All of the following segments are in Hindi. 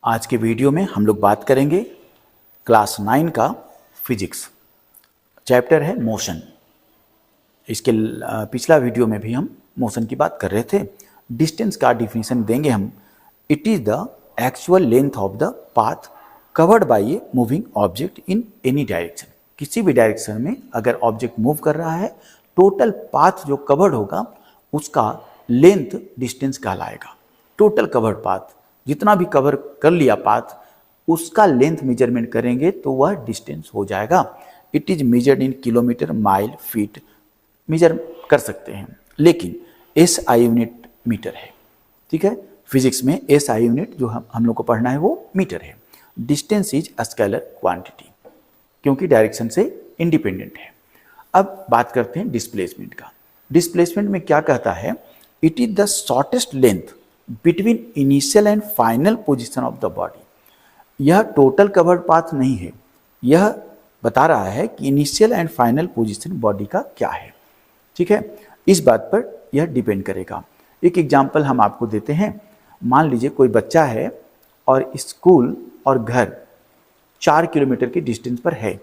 आज के वीडियो में हम लोग बात करेंगे क्लास 9 का फिजिक्स। चैप्टर है मोशन। इसके पिछला वीडियो में भी हम मोशन की बात कर रहे थे। डिस्टेंस का डिफिनीशन देंगे हम। It is the actual length of the path covered by a moving object in any direction. किसी भी डायरेक्शन में अगर ऑब्जेक्ट मूव कर रहा है, टोटल पाथ जो कवर्ड होगा उसका लेंथ डिस्टेंस कहलाएगा। टोटल कवर्ड पाथ, जितना भी कवर कर लिया पाथ, उसका लेंथ मेजरमेंट करेंगे तो वह डिस्टेंस हो जाएगा। It is measured in kilometre, mile, feet measure कर सकते हैं, लेकिन SI यूनिट मीटर है। ठीक है, फिजिक्स में SI यूनिट जो हम लोग को पढ़ना है वो मीटर है। डिस्टेंस इज स्केलर क्वांटिटी, क्योंकि डायरेक्शन से इंडिपेंडेंट है। अब बात करते हैं डिस्प्लेसमेंट का। डिस्प्लेसमेंट में क्या कहता है? It is the shortest length between initial and final position of the body. यह टोटल कवर्ड पाथ नहीं है, यह बता रहा है कि initial and final position body का क्या है। ठीक है, इस बात पर यह डिपेंड करेगा। एक एग्जांपल हम आपको देते हैं। मान लीजिए कोई बच्चा है और स्कूल और घर 4 किलोमीटर के डिस्टेंस पर है।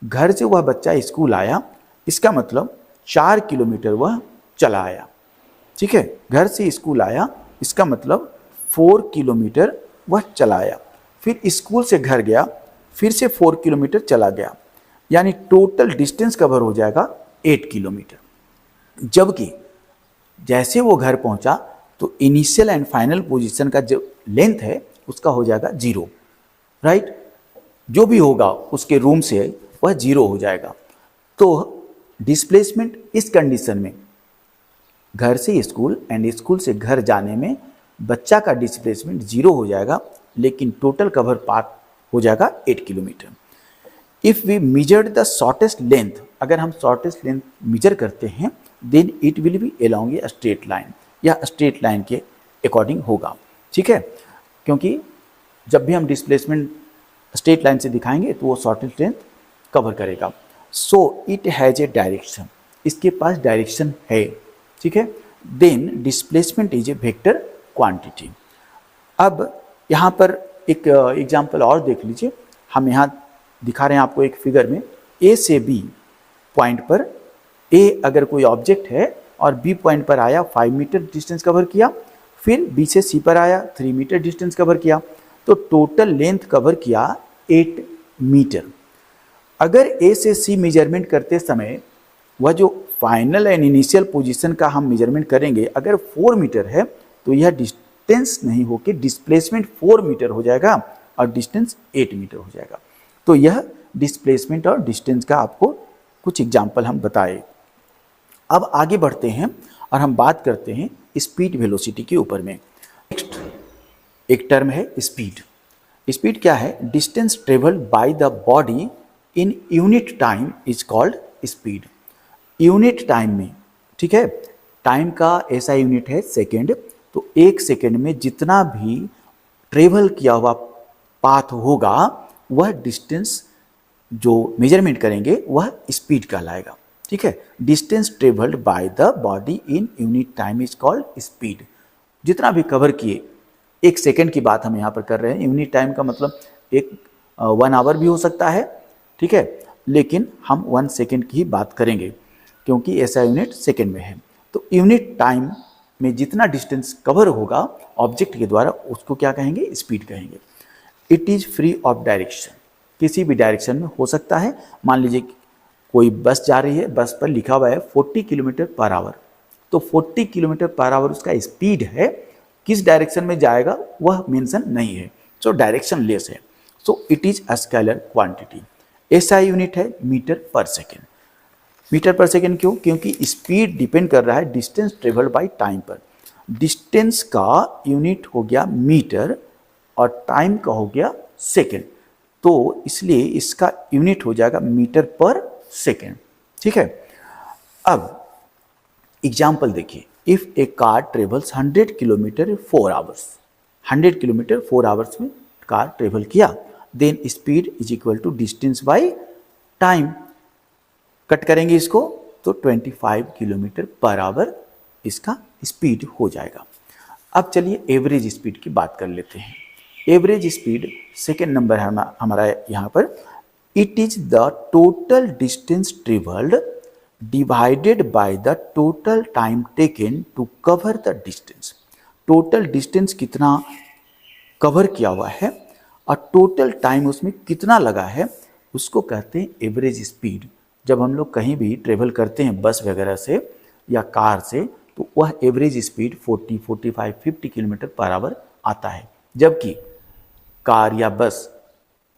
घर से वह बच्चा स्कूल आया, इसका मतलब 4 किलोमीटर वह चला आया। ठीक है, घर से स्कूल आया, इसका मतलब 4 किलोमीटर वह चला आया। फिर स्कूल से घर गया, फिर से 4 किलोमीटर चला गया, यानी टोटल डिस्टेंस कवर हो जाएगा 8 किलोमीटर। जबकि जैसे वो घर पहुंचा तो इनिशियल एंड फाइनल पोजीशन का जो लेंथ है उसका हो जाएगा 0। राइट, जो भी होगा उसके रूम से वह 0 हो जाएगा। तो डिस्प्लेसमेंट इस कंडीशन में, घर से स्कूल एंड स्कूल से घर जाने में बच्चा का डिस्प्लेसमेंट 0 हो जाएगा, लेकिन टोटल कवर पाथ हो जाएगा 8 kilometre. If we measured the shortest length, अगर हम शॉर्टेस्ट लेंथ मेजर करते हैं, then it will be along a straight line, या स्ट्रेट लाइन के अकॉर्डिंग होगा। ठीक है, क्योंकि जब भी हम डिस्प्लेसमेंट स्ट्रेट लाइन से दिखाएंगे तो वो शॉर्टेस्ट लेंथ कवर करेगा। So it has a direction, इसके पास डायरेक्शन है। ठीक है, then displacement is a vector quantity. अब यहाँ पर एक एग्जांपल और देख लीजिए। हम यहाँ दिखा रहे हैं आपको एक फिगर में, A से B पॉइंट पर, A अगर कोई ऑब्जेक्ट है और B पॉइंट पर आया, 5 मीटर डिस्टेंस कवर किया, फिर B से C पर आया, 3 मीटर डिस्टेंस कवर किया, तो टोटल लेंथ कवर किया 8 मीटर। अगर A से C मेजरमेंट करते समय वह जो फाइनल एंड इनिशियल पोजीशन का हम मेजरमेंट करेंगे, अगर 4 मीटर है तो यह डिस्टेंस नहीं होकर डिस्प्लेसमेंट 4 मीटर हो जाएगा और डिस्टेंस 8 मीटर हो जाएगा। तो यह डिस्प्लेसमेंट और डिस्टेंस का आपको कुछ एग्जाम्पल हम बताए। अब आगे बढ़ते हैं और हम बात करते हैं स्पीड वेलोसिटी के ऊपर में। नेक्स्ट एक टर्म है स्पीड। स्पीड क्या है? Distance travelled by the body in unit time is called speed. Unit time में, ठीक है, टाइम का ऐसा यूनिट है सेकेंड, तो 1 सेकेंड में जितना भी ट्रेवल किया हुआ पाथ होगा वह डिस्टेंस जो मेजरमेंट करेंगे वह स्पीड कहलाएगा। ठीक है, distance travelled by the body in unit time is called speed. जितना भी कवर किए, 1 सेकेंड की बात हम यहाँ पर कर रहे हैं। यूनिट टाइम का मतलब 1 आवर भी हो सकता है। ठीक है, लेकिन हम 1 सेकेंड की ही बात करेंगे क्योंकि ऐसा यूनिट सेकेंड में है। तो यूनिट टाइम में जितना डिस्टेंस कवर होगा ऑब्जेक्ट के द्वारा उसको क्या कहेंगे? स्पीड कहेंगे। It is free of direction, किसी भी डायरेक्शन में हो सकता है। मान लीजिए कोई बस जा रही है, बस पर लिखा हुआ है 40 किलोमीटर पर आवर, तो 40 किलोमीटर पर आवर उसका स्पीड है। किस डायरेक्शन में जाएगा वह मेंशन नहीं है, सो डायरेक्शन लेस है। So it is a scalar quantity. SI unit है मीटर पर सेकेंड। मीटर पर सेकेंड क्यों? क्योंकि स्पीड डिपेंड कर रहा है डिस्टेंस ट्रेवल्ड बाय टाइम पर। डिस्टेंस का यूनिट हो गया मीटर और टाइम का हो गया सेकेंड, तो इसलिए इसका यूनिट हो जाएगा मीटर पर सेकेंड। ठीक है, अब एग्जाम्पल देखिए। If a car travels 100 kilometre 4 hours, 100 kilometre 4 hours में कार ट्रेवल किया, then speed is equal to distance by time. Cut करेंगे इसको तो 25 किलोमीटर पर आवर इसका स्पीड हो जाएगा। अब चलिए एवरेज स्पीड की बात कर लेते हैं। एवरेज स्पीड सेकेंड नंबर है हमारा यहाँ पर, it is the total distance travelled divided by the total time taken to cover the distance. Total distance कितना कवर किया हुआ है और टोटल टाइम उसमें कितना लगा है, उसको कहते हैं एवरेज स्पीड। जब हम लोग कहीं भी ट्रेवल करते हैं बस वगैरह से या कार से, तो वह average speed 40, 45, 50 kilometre per hour आता है, जबकि कार या बस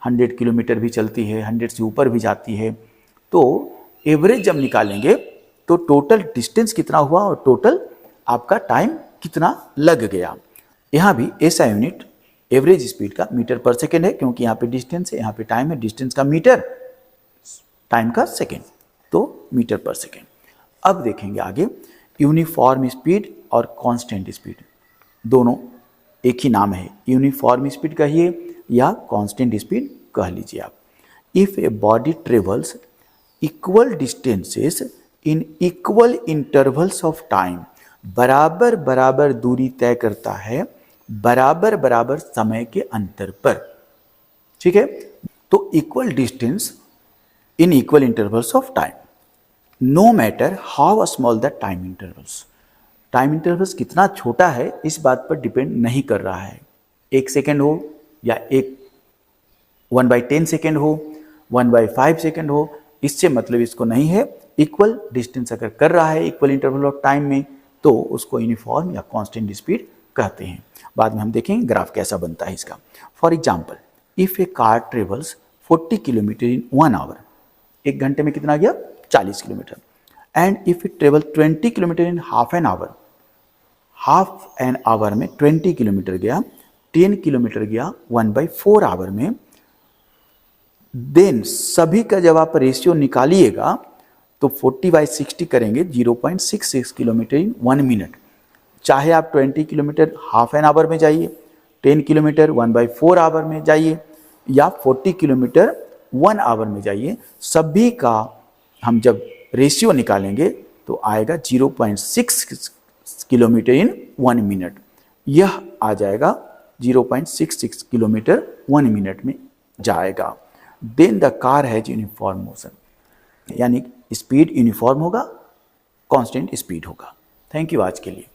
100 किलोमीटर भी चलती है, 100 से ऊपर भी जाती है। तो एवरेज जब निकालेंगे तो टोटल डिस्टेंस कितना हुआ और टोटल आपका टाइम कितना लग गया। यहाँ भी ऐसा यूनिट एवरेज स्पीड का मीटर पर सेकेंड है, क्योंकि यहाँ पे डिस्टेंस है, यहाँ पे टाइम है, डिस्टेंस का मीटर, टाइम का सेकेंड, तो मीटर पर सेकेंड। अब देखेंगे आगे, यूनिफॉर्म स्पीड और कांस्टेंट स्पीड, दोनों एक ही नाम है। यूनिफॉर्म स्पीड कहिए या कांस्टेंट स्पीड कह लीजिए आप। If a body travels equal distances in equal intervals of time, बराबर बराबर दूरी तय करता है बराबर बराबर समय के अंतर पर, ठीक है। तो equal distance in equal intervals of time, no matter how small the time intervals. Time intervals कितना छोटा है इस बात पर डिपेंड नहीं कर रहा है, 1 सेकेंड हो या 1/10 सेकेंड हो, 1/5 सेकेंड हो, इससे मतलब इसको नहीं है। इक्वल डिस्टेंस अगर कर रहा है इक्वल इंटरवल ऑफ टाइम में, तो उसको यूनिफॉर्म या कांस्टेंट स्पीड कहते हैं। बाद में हम देखेंगे ग्राफ कैसा बनता है इसका। For example, if a car travels 40 kilometre in 1 hour, 1 घंटे में कितना गया 40 kilometre, and if it travel 20 kilometre in half an hour, half an hour में 20 किलोमीटर गया, 10 किलोमीटर गया 1/4 आवर में, देन सभी का जब आप रेशियो निकालिएगा तो 40/60 करेंगे 0.66 किलोमीटर इन 1 मिनट। चाहे आप 20 किलोमीटर हाफ एन आवर में जाइए, 10 किलोमीटर 1/4 आवर में जाइए, या 40 किलोमीटर 1 आवर में जाइए, सभी का हम जब रेशियो निकालेंगे तो आएगा 0.6 किलोमीटर इन 1 मिनट। यह आ जाएगा 0.66 किलोमीटर 1 मिनट में जाएगा। Then the car has uniform motion, यानी स्पीड यूनिफॉर्म होगा, कांस्टेंट स्पीड होगा। थैंक यू आज के लिए।